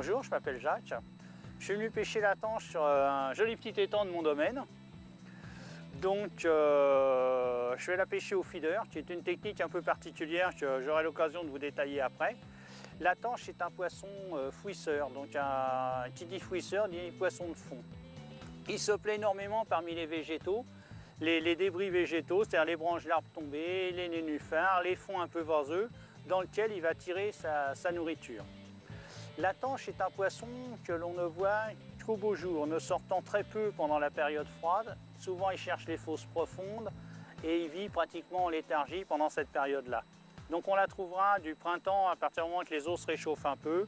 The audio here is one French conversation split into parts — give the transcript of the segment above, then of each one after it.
Bonjour, je m'appelle Jacques. Je suis venu pêcher la tanche sur un joli petit étang de mon domaine. Donc je vais la pêcher au feeder, qui est une technique un peu particulière que j'aurai l'occasion de vous détailler après. La tanche est un poisson fouisseur, donc qui dit fouisseur dit poisson de fond. Il se plaît énormément parmi les végétaux, les débris végétaux, c'est-à-dire les branches d'arbres tombées, les nénuphars, les fonds un peu vaseux, dans lesquels il va tirer sa nourriture. La tanche est un poisson que l'on ne voit qu'au beau jour, ne sortant très peu pendant la période froide. Souvent, il cherche les fosses profondes et il vit pratiquement en léthargie pendant cette période-là. Donc on la trouvera du printemps, à partir du moment que les eaux se réchauffent un peu,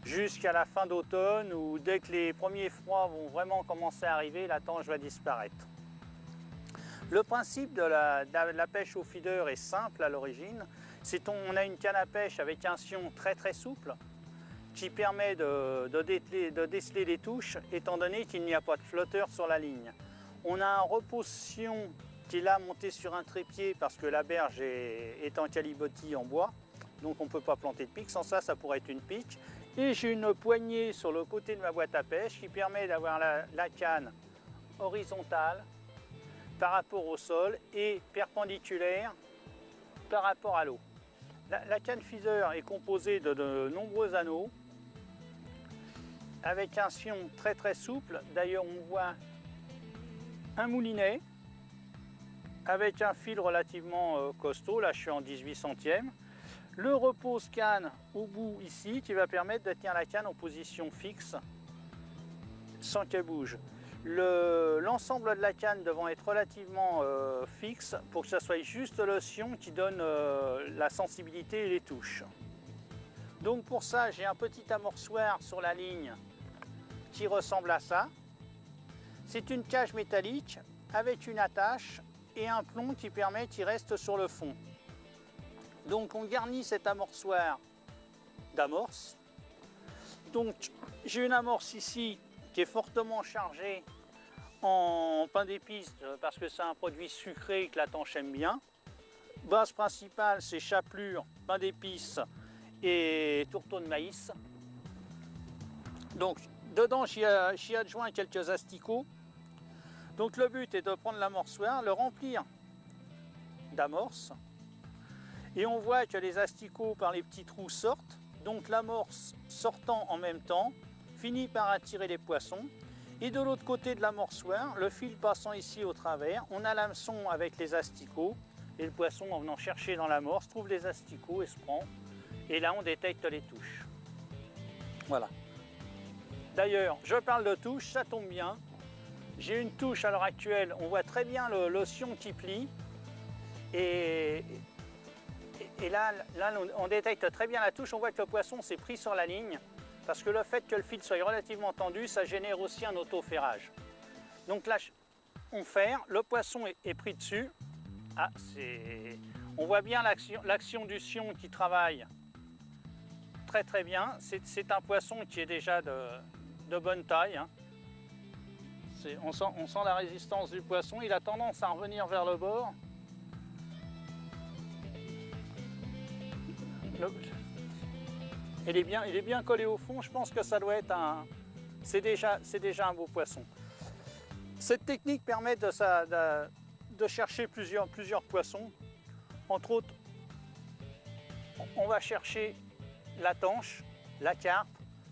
jusqu'à la fin d'automne, où dès que les premiers froids vont vraiment commencer à arriver, la tanche va disparaître. Le principe de la pêche au feeder est simple à l'origine. On a une canne à pêche avec un sion très souple qui permet de déceler les touches, étant donné qu'il n'y a pas de flotteur sur la ligne. On a un repose-sion qui est là monté sur un trépied parce que la berge est en calibotis en bois, donc on ne peut pas planter de pic. Sans ça, ça pourrait être une pique. Et j'ai une poignée sur le côté de ma boîte à pêche qui permet d'avoir la canne horizontale par rapport au sol et perpendiculaire par rapport à l'eau. La canne feeder est composée de nombreux anneaux avec un sion très souple. D'ailleurs, on voit un moulinet avec un fil relativement costaud. Là, je suis en 18 centièmes. Le repose-canne au bout ici qui va permettre de tenir la canne en position fixe sans qu'elle bouge. L'ensemble de la canne devant être relativement fixe pour que ça soit juste le sion qui donne la sensibilité et les touches. Donc pour ça, j'ai un petit amorçoir sur la ligne qui ressemble à ça. C'est une cage métallique avec une attache et un plomb qui permet qu'il reste sur le fond. Donc on garnit cet amorçoir d'amorce. Donc j'ai une amorce ici qui est fortement chargée en pain d'épices parce que c'est un produit sucré que la tanche aime bien. Base principale, c'est chapelure, pain d'épices et tourteau de maïs. Donc dedans j'y adjoins quelques asticots. Donc le but est de prendre l'amorçoir, le remplir d'amorce. Et on voit que les asticots par les petits trous sortent. Donc l'amorce sortant en même temps finit par attirer les poissons. Et de l'autre côté de l'amorçoir, le fil passant ici au travers, on a l'hameçon avec les asticots. Et le poisson, en venant chercher dans l'amorce, trouve les asticots et se prend. Et là, on détecte les touches. Voilà. D'ailleurs, je parle de touches, ça tombe bien. J'ai une touche à l'heure actuelle, on voit très bien le sion qui plie. Et là, on détecte très bien la touche, on voit que le poisson s'est pris sur la ligne. Parce que le fait que le fil soit relativement tendu, ça génère aussi un auto-ferrage. Donc là, on ferre, le poisson est pris dessus. Ah, on voit bien l'action du sion qui travaille très bien. C'est un poisson qui est déjà de bonne taille. Hein. On sent la résistance du poisson, il a tendance à revenir vers le bord. Il est bien collé au fond, je pense que ça doit être c'est déjà un beau poisson. Cette technique permet de chercher plusieurs poissons. Entre autres, on va chercher la tanche, la carpe,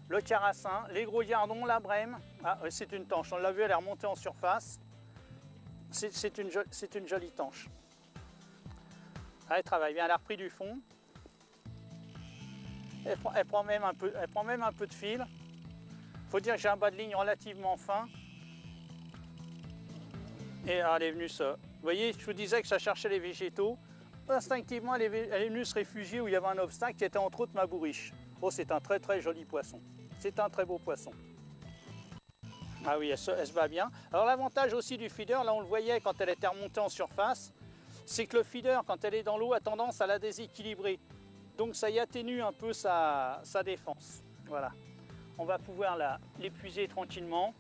le carassin, les gros gardons, la brème. Ah, c'est une tanche, on l'a vu, elle est remontée en surface. C'est une jolie tanche. Elle travaille bien, elle a repris du fond. Elle prend même un peu de fil. Il faut dire que j'ai un bas de ligne relativement fin. Et elle est venue ça. Vous voyez, je vous disais que ça cherchait les végétaux. Instinctivement, elle est venue se réfugier où il y avait un obstacle qui était entre autres ma bourriche. Oh, c'est un très joli poisson. C'est un très beau poisson. Ah oui, elle se bat bien. Alors l'avantage aussi du feeder, là on le voyait quand elle était remontée en surface, c'est que le feeder, quand elle est dans l'eau, a tendance à la déséquilibrer. Donc ça y atténue un peu sa défense. Voilà. On va pouvoir l'épuiser tranquillement.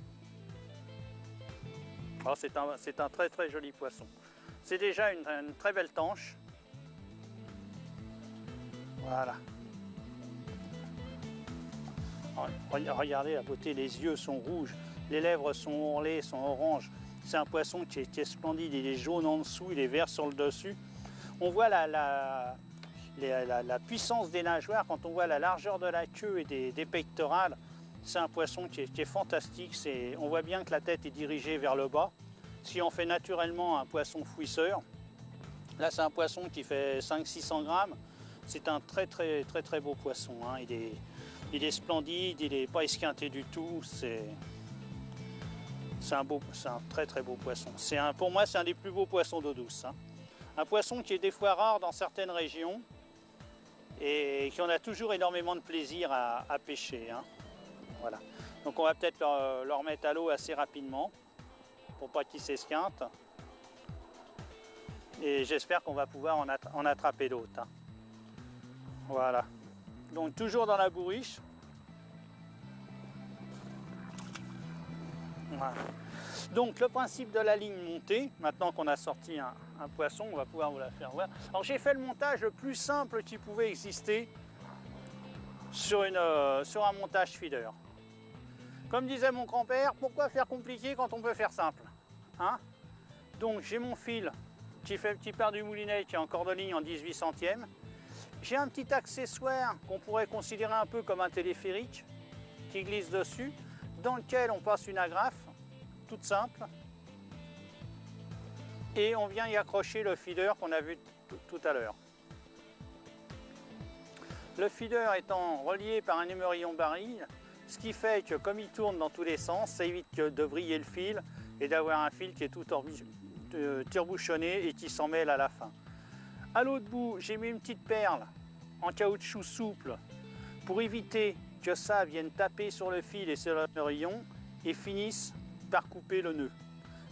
Oh, c'est un très joli poisson. C'est déjà une très belle tanche. Voilà. Regardez la beauté, les yeux sont rouges, les lèvres sont orlées, sont oranges. C'est un poisson qui est splendide, il est jaune en dessous, il est vert sur le dessus. On voit la puissance des nageoires, quand on voit la largeur de la queue et des pectorales. C'est un poisson qui est fantastique. On voit bien que la tête est dirigée vers le bas. Si on fait naturellement un poisson fouisseur, là c'est un poisson qui fait 500-600 grammes. C'est un très beau poisson, hein. Il est splendide, il n'est pas esquinté du tout. C'est un très beau poisson. Pour moi, c'est un des plus beaux poissons d'eau douce, hein. Un poisson qui est des fois rare dans certaines régions et qu'on a toujours énormément de plaisir à pêcher, hein. Voilà. Donc on va peut-être le remettre à l'eau assez rapidement pour pas qu'il s'esquinte. Et j'espère qu'on va pouvoir en attraper d'autres, hein. Voilà. Donc toujours dans la bourriche. Voilà. Donc le principe de la ligne montée, maintenant qu'on a sorti un poisson, on va pouvoir vous la faire voir. Alors j'ai fait le montage le plus simple qui pouvait exister sur un montage feeder. Comme disait mon grand-père, pourquoi faire compliqué quand on peut faire simple, hein? Donc j'ai mon fil qui part du moulinet, qui est en corde de ligne en 18 centièmes. J'ai un petit accessoire qu'on pourrait considérer un peu comme un téléphérique qui glisse dessus, dans lequel on passe une agrafe toute simple et on vient y accrocher le feeder qu'on a vu tout à l'heure. Le feeder étant relié par un émerillon baril, ce qui fait que comme il tourne dans tous les sens, ça évite de vriller le fil et d'avoir un fil qui est tout tire-bouchonné et qui s'en mêle à la fin. À l'autre bout, j'ai mis une petite perle en caoutchouc souple pour éviter que ça vienne taper sur le fil et sur l'émerillon et finisse par couper le nœud.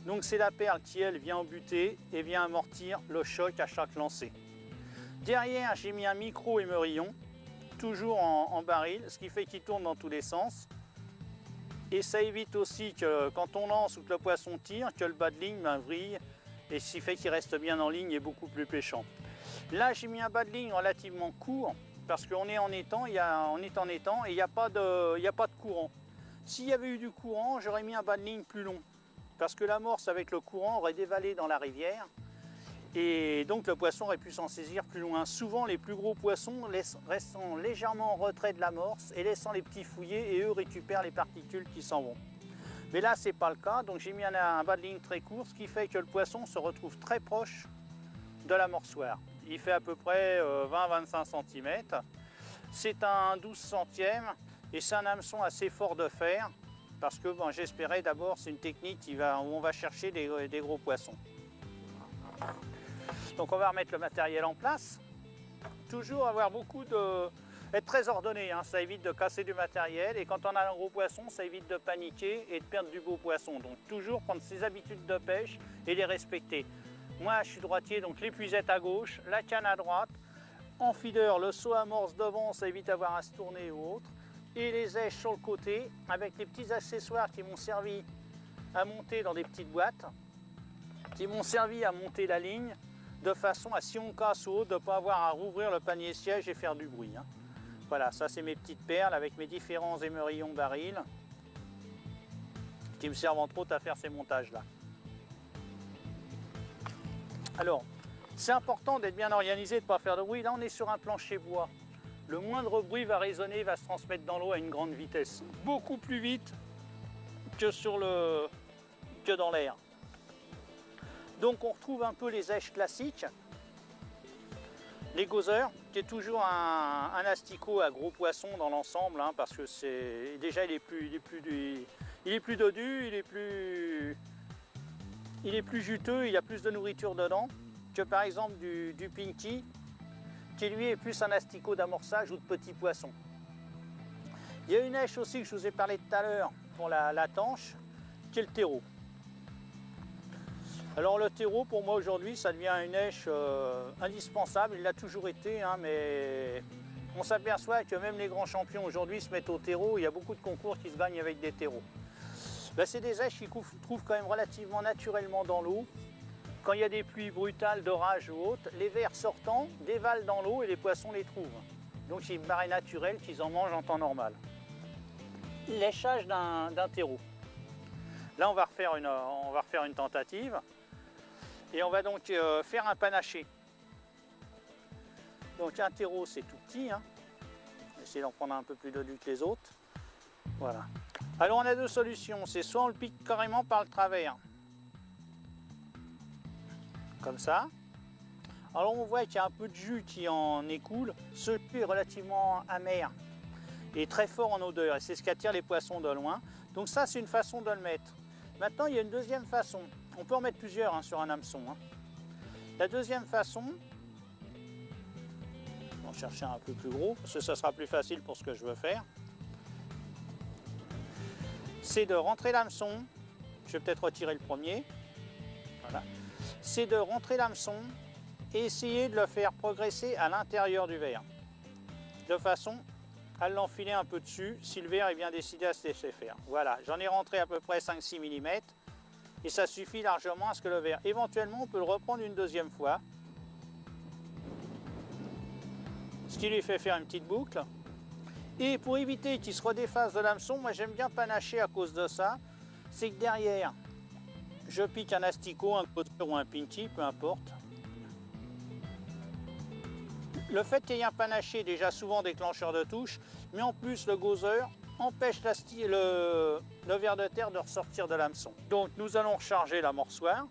Donc c'est la perle qui, elle, vient embuter et vient amortir le choc à chaque lancer. Derrière, j'ai mis un micro émerillon, toujours en baril, ce qui fait qu'il tourne dans tous les sens. Et ça évite aussi que quand on lance ou que le poisson tire, que le bas de ligne vrille, et ce qui fait qu'il reste bien en ligne et beaucoup plus pêchant. Là, j'ai mis un bas de ligne relativement court, parce qu'on est en étang, et il n'y a pas de courant. S'il y avait eu du courant, j'aurais mis un bas de ligne plus long, parce que l'amorce avec le courant aurait dévalé dans la rivière, et donc le poisson aurait pu s'en saisir plus loin. Souvent, les plus gros poissons restent légèrement en retrait de l'amorce et laissant les petits fouiller, et eux récupèrent les particules qui s'en vont. Mais là, c'est pas le cas, donc j'ai mis un bas de ligne très court, ce qui fait que le poisson se retrouve très proche de l'amorçoir. Il fait à peu près 20-25 cm. C'est un 12 centièmes et c'est un hameçon assez fort de fer parce que bon, j'espérais d'abord, c'est une technique où on va chercher des gros poissons. Donc on va remettre le matériel en place. Toujours avoir être très ordonné, hein, ça évite de casser du matériel et quand on a un gros poisson, ça évite de paniquer et de perdre du beau poisson. Donc toujours prendre ses habitudes de pêche et les respecter. Moi je suis droitier, donc l'épuisette à gauche, la canne à droite, en feeder, le saut amorce devant, ça évite d'avoir à se tourner ou autre, et les èches sur le côté avec les petits accessoires qui m'ont servi à monter dans des petites boîtes, qui m'ont servi à monter la ligne de façon à, si on casse ou autre, de ne pas avoir à rouvrir le panier siège et faire du bruit, hein. Voilà, ça c'est mes petites perles avec mes différents émerillons barils qui me servent entre autres à faire ces montages là. Alors, c'est important d'être bien organisé, de ne pas faire de bruit. Là, on est sur un plancher bois. Le moindre bruit va résonner, va se transmettre dans l'eau à une grande vitesse. Beaucoup plus vite que dans l'air. Donc, on retrouve un peu les èches classiques. Les gozer, qui est toujours un asticot à gros poissons dans l'ensemble, hein, parce que c'est déjà il est plus dodu, il est plus juteux, il y a plus de nourriture dedans que par exemple du pinky, qui lui est plus un asticot d'amorçage ou de petits poissons. Il y a une èche aussi que je vous ai parlé tout à l'heure pour la tanche, qui est le terreau. Alors le terreau, pour moi aujourd'hui, ça devient une èche indispensable, il l'a toujours été, hein, mais on s'aperçoit que même les grands champions aujourd'hui se mettent au terreau, il y a beaucoup de concours qui se gagnent avec des terreaux. Ben, c'est des èches qui trouvent quand même relativement naturellement dans l'eau. Quand il y a des pluies brutales, d'orage ou autre, les vers sortant dévalent dans l'eau et les poissons les trouvent. Donc il me paraît naturel qu'ils en mangent en temps normal. léchage d'un terreau. Là, on va refaire une tentative et on va donc faire un panaché. Donc un terreau, c'est tout petit, hein. On va essayer d'en prendre un peu plus dodu que les autres. Voilà. Alors on a deux solutions, c'est soit on le pique carrément par le travers, comme ça. Alors on voit qu'il y a un peu de jus qui en écoule. Ce jus est relativement amer et très fort en odeur et c'est ce qui attire les poissons de loin. Donc ça, c'est une façon de le mettre. Maintenant, il y a une deuxième façon. On peut en mettre plusieurs, hein, sur un hameçon, hein. La deuxième façon, on va chercher un peu plus gros parce que ça sera plus facile pour ce que je veux faire. C'est de rentrer l'hameçon. Je vais peut-être retirer le premier. Voilà. C'est de rentrer l'hameçon et essayer de le faire progresser à l'intérieur du verre, de façon à l'enfiler un peu dessus si le verre est bien décidé à se laisser faire. Voilà, j'en ai rentré à peu près 5-6 mm et ça suffit largement à ce que le verre, éventuellement on peut le reprendre une deuxième fois, ce qui lui fait faire une petite boucle. Et pour éviter qu'il se redéfasse de l'hameçon, moi j'aime bien panacher à cause de ça, c'est que derrière je pique un asticot, un cutter ou un pinty, peu importe. Le fait qu'il y ait un panaché est déjà souvent déclencheur de touche, mais en plus le gauzer empêche le ver de terre de ressortir de l'hameçon. Donc nous allons recharger l'amorçoir.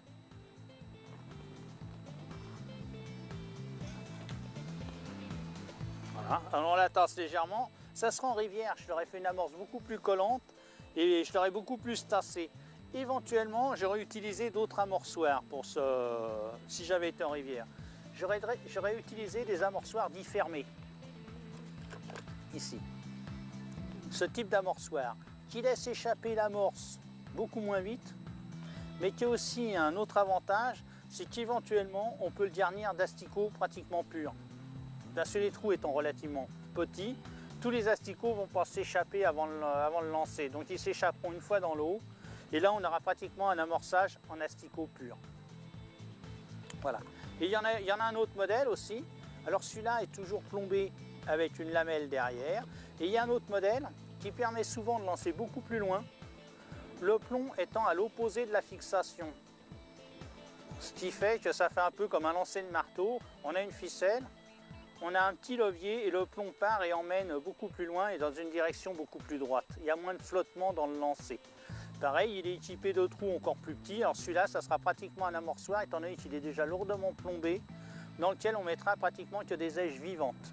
Voilà, alors on la tasse légèrement. Ça sera en rivière, je leur ai fait une amorce beaucoup plus collante et je l'aurais beaucoup plus tassé. Éventuellement, j'aurais utilisé d'autres amorçoirs pour si j'avais été en rivière. J'aurais utilisé des amorçoirs dits fermés, ici. Ce type d'amorçoir qui laisse échapper l'amorce beaucoup moins vite, mais qui a aussi un autre avantage, c'est qu'éventuellement on peut le garnir d'asticots pratiquement purs. Parce que les trous étant relativement petits, tous les asticots vont pas s'échapper avant le lancer. Donc ils s'échapperont une fois dans l'eau, et là on aura pratiquement un amorçage en asticots purs. Voilà. Et il y en a un autre modèle aussi. Alors celui-là est toujours plombé avec une lamelle derrière. Et il y a un autre modèle qui permet souvent de lancer beaucoup plus loin, le plomb étant à l'opposé de la fixation. Ce qui fait que ça fait un peu comme un lancer de marteau. On a une ficelle, on a un petit levier et le plomb part et emmène beaucoup plus loin et dans une direction beaucoup plus droite. Il y a moins de flottement dans le lancer. Pareil, il est équipé de trous encore plus petits. Alors celui-là, ça sera pratiquement un amorçoir, étant donné qu'il est déjà lourdement plombé, dans lequel on mettra pratiquement que des aiges vivantes.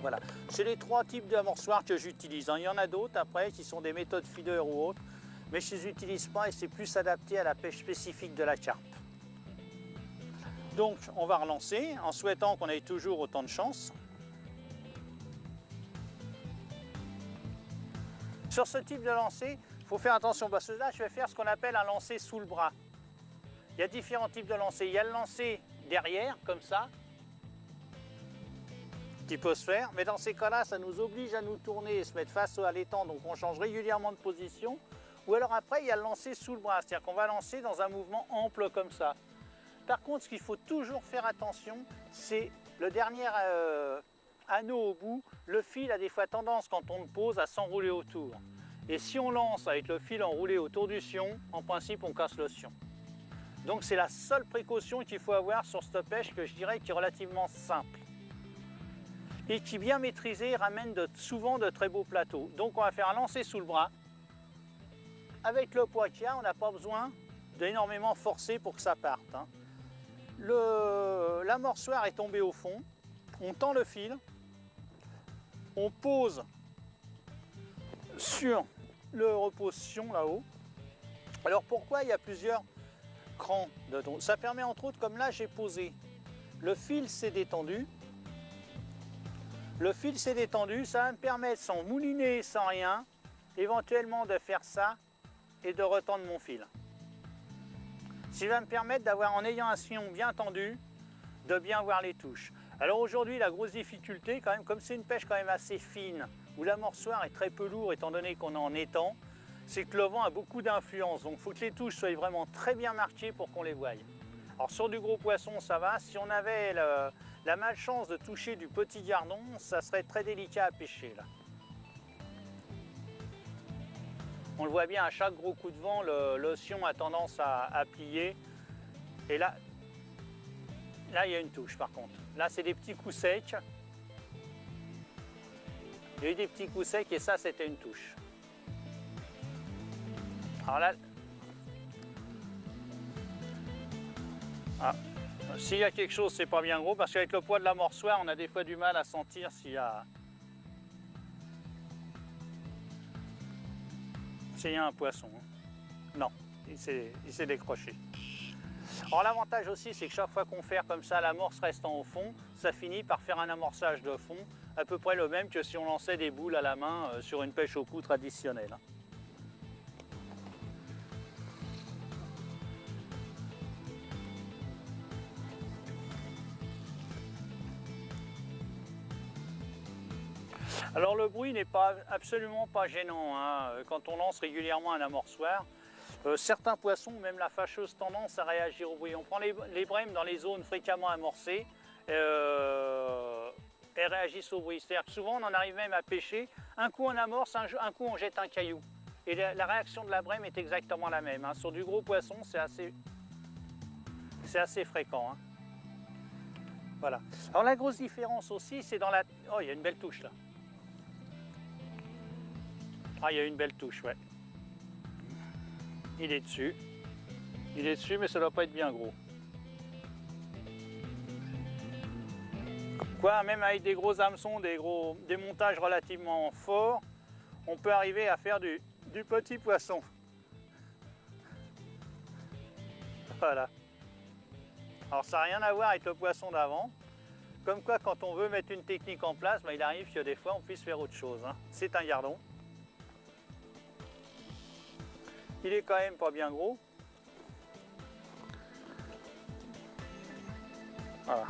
Voilà, c'est les trois types d'amorçoirs que j'utilise. Il y en a d'autres après, qui sont des méthodes feeder ou autres, mais je ne les utilise pas et c'est plus adapté à la pêche spécifique de la carpe. Donc, on va relancer, en souhaitant qu'on ait toujours autant de chance. Sur ce type de lancer, il faut faire attention parce que là, je vais faire ce qu'on appelle un lancer sous le bras. Il y a différents types de lancers. Il y a le lancer derrière, comme ça, qui peut se faire. Mais dans ces cas-là, ça nous oblige à nous tourner et se mettre face à l'étang. Donc on change régulièrement de position. Ou alors après, il y a le lancer sous le bras. C'est-à-dire qu'on va lancer dans un mouvement ample comme ça. Par contre, ce qu'il faut toujours faire attention, c'est le dernier anneau au bout. Le fil a des fois tendance, quand on le pose, à s'enrouler autour. Et si on lance avec le fil enroulé autour du sion, en principe, on casse le sion. Donc c'est la seule précaution qu'il faut avoir sur cette pêche que je dirais qui est relativement simple. Et qui, bien maîtrisée, ramène souvent de très beaux plateaux. Donc on va faire un lancer sous le bras. Avec le poids qu'il y a, on n'a pas besoin d'énormément forcer pour que ça parte, hein. L'amorçoir est tombé au fond. On tend le fil. On pose sur le repose-sion là-haut. Alors pourquoi il y a plusieurs crans de ton? Ça permet entre autres, comme là j'ai posé, le fil s'est détendu. Le fil s'est détendu, ça va me permettre sans mouliner, sans rien, éventuellement de faire ça et de retendre mon fil. Ce qui va me permettre d'avoir, en ayant un sillon bien tendu, de bien voir les touches. Alors aujourd'hui, la grosse difficulté, quand même, comme c'est une pêche quand même assez fine, où l'amorçoir est très peu lourd étant donné qu'on est en étang, c'est que le vent a beaucoup d'influence. Donc il faut que les touches soient vraiment très bien marquées pour qu'on les voie. Alors sur du gros poisson, ça va. Si on avait la malchance de toucher du petit gardon, ça serait très délicat à pêcher là. On le voit bien, à chaque gros coup de vent, le sion a tendance à plier. Et là, il y a une touche par contre. Là, c'est des petits coups secs. Il y a eu des petits coups secs et ça, c'était une touche. Alors là, s'il y a quelque chose, c'est pas bien gros, parce qu'avec le poids de l'amorçoir, on a des fois du mal à sentir s'il y a un poisson. Non, il s'est décroché. Alors l'avantage aussi, c'est que chaque fois qu'on fait comme ça, l'amorce restant au fond, ça finit par faire un amorçage de fond, à peu près le même que si on lançait des boules à la main sur une pêche au cou traditionnelle. Alors le bruit n'est absolument pas gênant hein, quand on lance régulièrement un amorçoir. Certains poissons ont même la fâcheuse tendance à réagir au bruit. On prend les brèmes dans les zones fréquemment amorcées, elles réagissent au bruit. C'est-à-dire que souvent on en arrive même à pêcher, un coup on amorce, un coup on jette un caillou. Et la réaction de la brème est exactement la même. Hein. Sur du gros poisson, c'est assez fréquent. Hein. Voilà. Alors la grosse différence aussi, c'est dans la... Oh, il y a une belle touche là. Ah, il y a une belle touche, ouais. Il est dessus. Il est dessus, mais ça ne doit pas être bien gros. Quoi, même avec des gros hameçons, des montages relativement forts, on peut arriver à faire du petit poisson. Voilà. Alors ça n'a rien à voir avec le poisson d'avant. Comme quoi, quand on veut mettre une technique en place, il arrive que des fois on puisse faire autre chose. Hein. C'est un gardon. Il est quand même pas bien gros. Voilà.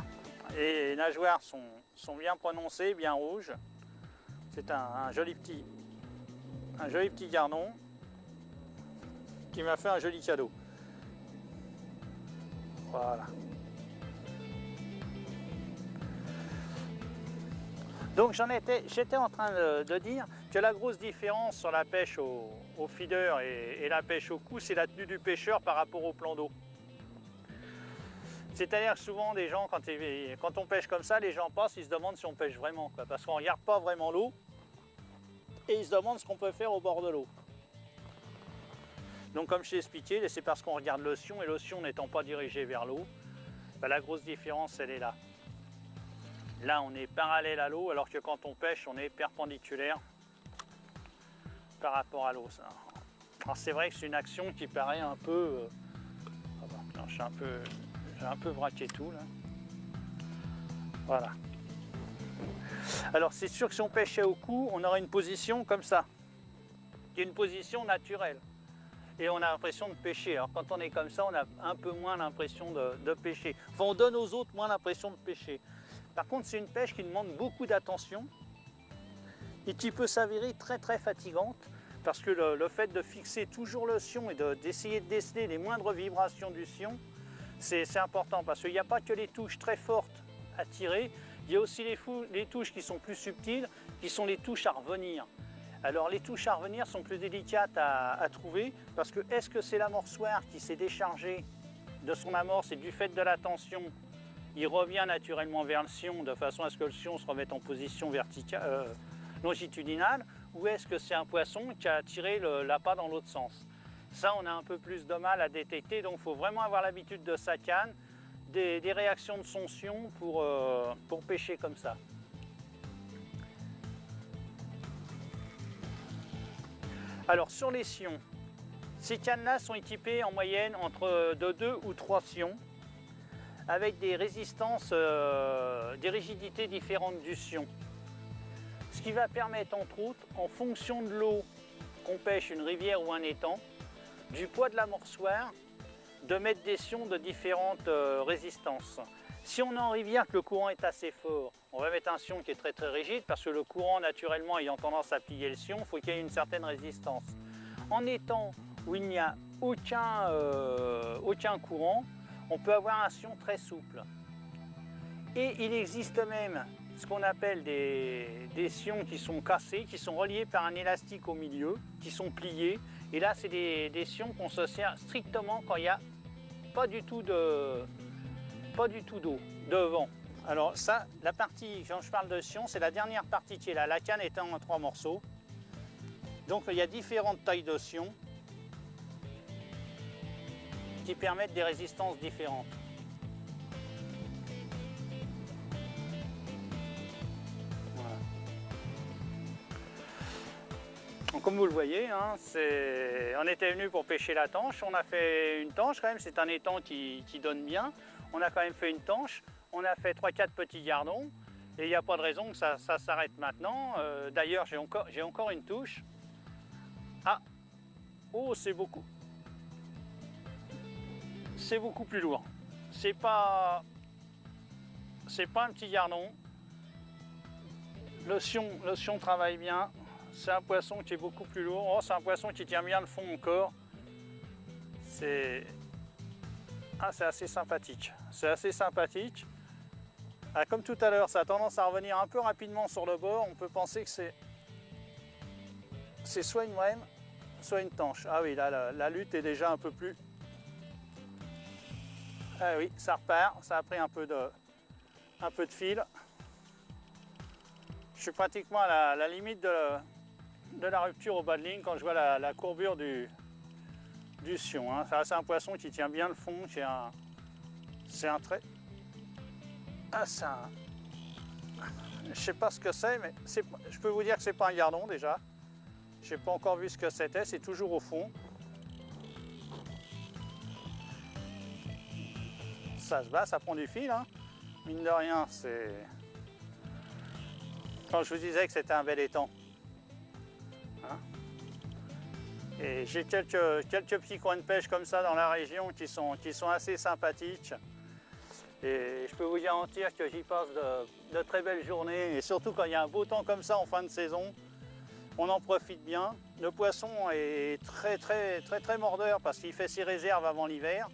Et les nageoires sont bien prononcées, bien rouges. C'est un joli petit gardon qui m'a fait un joli cadeau. Voilà. Donc j'étais en train de dire que la grosse différence sur la pêche au feeder et la pêche au cou, c'est la tenue du pêcheur par rapport au plan d'eau. C'est-à-dire que souvent des gens, quand on pêche comme ça, les gens passent, ils se demandent si on pêche vraiment, quoi, parce qu'on ne regarde pas vraiment l'eau et ils se demandent ce qu'on peut faire au bord de l'eau. Donc comme je t'ai expliqué, c'est parce qu'on regarde le sion et le sion n'étant pas dirigé vers l'eau, la grosse différence elle est là. Là, on est parallèle à l'eau, alors que quand on pêche, on est perpendiculaire par rapport à l'eau. Alors c'est vrai que c'est une action qui paraît un peu... j'ai un peu braqué tout là. Voilà. Alors c'est sûr que si on pêchait au cou, on aurait une position comme ça, qui est une position naturelle. Et on a l'impression de pêcher. Alors quand on est comme ça, on a un peu moins l'impression de pêcher. Enfin, on donne aux autres moins l'impression de pêcher. Par contre, c'est une pêche qui demande beaucoup d'attention et qui peut s'avérer très très fatigante parce que le fait de fixer toujours le sion et d'essayer de déceler les moindres vibrations du sion, c'est important parce qu'il n'y a pas que les touches très fortes à tirer, il y a aussi les touches qui sont plus subtiles, qui sont les touches à revenir. Alors les touches à revenir sont plus délicates à trouver parce que est-ce que c'est l'amorçoir qui s'est déchargé de son amorce et du fait de la tension, il revient naturellement vers le sion de façon à ce que le sion se remette en position longitudinale, ou est-ce que c'est un poisson qui a tiré l'appât dans l'autre sens? Ça, on a un peu plus de mal à détecter, donc il faut vraiment avoir l'habitude de sa canne, des réactions de son sion pour pêcher comme ça. Alors sur les sions, ces cannes-là sont équipées en moyenne entre de 2 ou 3 sions, avec des résistances, des rigidités différentes du sion. Ce qui va permettre entre autres, en fonction de l'eau qu'on pêche, une rivière ou un étang, du poids de l'amorçoir, de mettre des sions de différentes résistances. Si on est en rivière, que le courant est assez fort, on va mettre un sion qui est très très rigide parce que le courant naturellement ayant tendance à plier le sion, il faut qu'il y ait une certaine résistance. En étang où il n'y a aucun courant, on peut avoir un sion très souple. Et il existe même ce qu'on appelle des sions qui sont cassés, qui sont reliés par un élastique au milieu, qui sont pliés Et là, c'est des sions qu'on se sert strictement quand il n'y a pas du tout d'eau, de vent. Alors ça, la partie, quand je parle de sion, c'est la dernière partie qui est là. La canne est en 3 morceaux. Donc il y a différentes tailles de sion qui permettent des résistances différentes. Voilà. Donc, comme vous le voyez, hein, on était venu pour pêcher la tanche. On a fait une tanche quand même, c'est un étang qui donne bien. On a quand même fait une tanche. On a fait 3-4 petits gardons et il n'y a pas de raison que ça s'arrête maintenant. D'ailleurs, j'ai encore une touche. Ah, oh, c'est beaucoup plus lourd. C'est pas un petit gardon. Le sion travaille bien. C'est un poisson qui est beaucoup plus lourd. Oh, c'est un poisson qui tient bien le fond encore. C'est assez sympathique. C'est assez sympathique. Ah, comme tout à l'heure, ça a tendance à revenir un peu rapidement sur le bord. On peut penser que c'est soit une vrème, soit une tanche. Ah oui, là, la lutte est déjà un peu plus... Ah oui, ça repart. Ça a pris un peu de fil. Je suis pratiquement à la limite de la rupture au bas de ligne quand je vois la courbure du sion. Hein. C'est un poisson qui tient bien le fond. C'est un trait... Ah, ça... Je sais pas ce que c'est, mais je peux vous dire que c'est pas un gardon déjà. Je n'ai pas encore vu ce que c'était, c'est toujours au fond. Ça se bat, ça prend du fil, hein. Mine de rien, c'est... Quand je vous disais que c'était un bel étang. Hein. Et j'ai quelques petits coins de pêche comme ça dans la région qui sont assez sympathiques. Et je peux vous garantir que j'y passe de très belles journées. Et surtout quand il y a un beau temps comme ça en fin de saison, on en profite bien. Le poisson est très mordeur parce qu'il fait ses réserves avant l'hiver.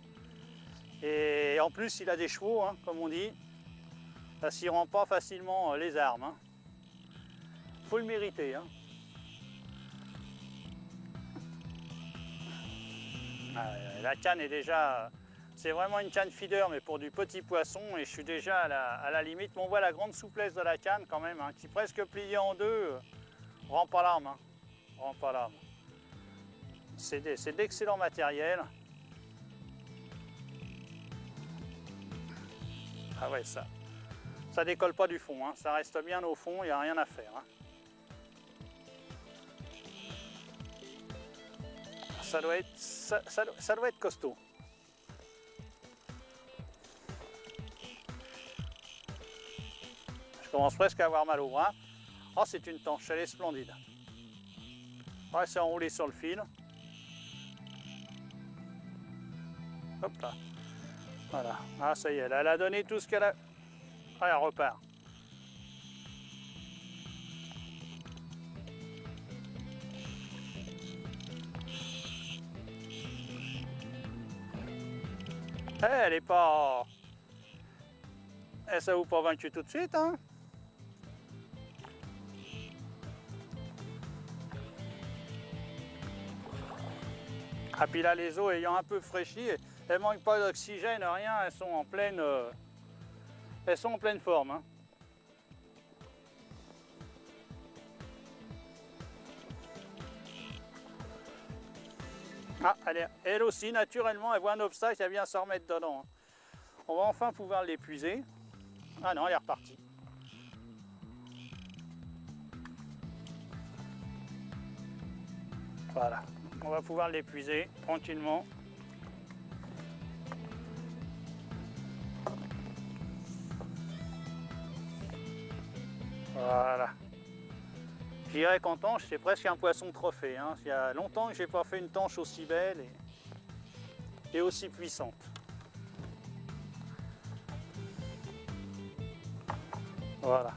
Et en plus, il a des chevaux, hein, comme on dit. Parce qu'il ne rend pas facilement les armes. Hein. Faut le mériter. Hein. La canne est déjà... C'est vraiment une canne feeder, mais pour du petit poisson, et je suis déjà à la limite. Mais on voit la grande souplesse de la canne quand même, hein, qui presque pliée en deux, rend pas l'arme. Hein, rend pas l'arme. C'est d'excellent matériel. Ah ouais, ça décolle pas du fond, hein, ça reste bien au fond, il n'y a rien à faire. Hein. Ça doit être costaud. Je commence presque à avoir mal au bras. Oh, c'est une tanche, elle est splendide. Ouais, c'est enroulé sur le fil. Hop là. Voilà. Ah, ça y est, elle a donné tout ce qu'elle a. Ah, elle repart. Elle est pas... Elle s'avoue pas vaincue tout de suite, hein. Ah, puis là, les eaux ayant un peu fraîchi, elles ne manquent pas d'oxygène, rien, elles sont en pleine forme. Hein. Ah, elle aussi, naturellement, elle voit un obstacle, elle vient se remettre dedans. On va enfin pouvoir l'épuiser. Ah non, elle est repartie. Voilà, on va pouvoir l'épuiser tranquillement. Voilà. Je dirais qu'en tanche, c'est presque un poisson trophée. Hein. Il y a longtemps que je n'ai pas fait une tanche aussi belle et aussi puissante. Voilà.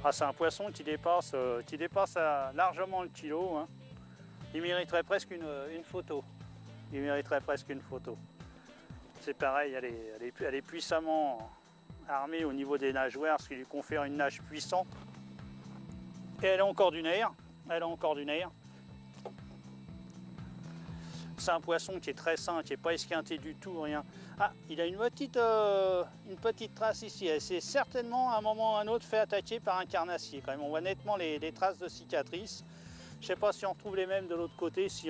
Ah, c'est un poisson qui dépasse largement le kilo. Hein. Il mériterait presque une photo. Il mériterait presque une photo. C'est pareil, elle est puissamment armée au niveau des nageoires, ce qui lui confère une nage puissante. Et elle a encore du nerf. Elle a encore du nerf. C'est un poisson qui est très sain, qui n'est pas esquinté du tout, rien. Ah, il a une petite trace ici. Elle s'est certainement à un moment ou à un autre fait attaquer par un carnassier. Quand même, on voit nettement les traces de cicatrices. Je ne sais pas si on retrouve les mêmes de l'autre côté. Si,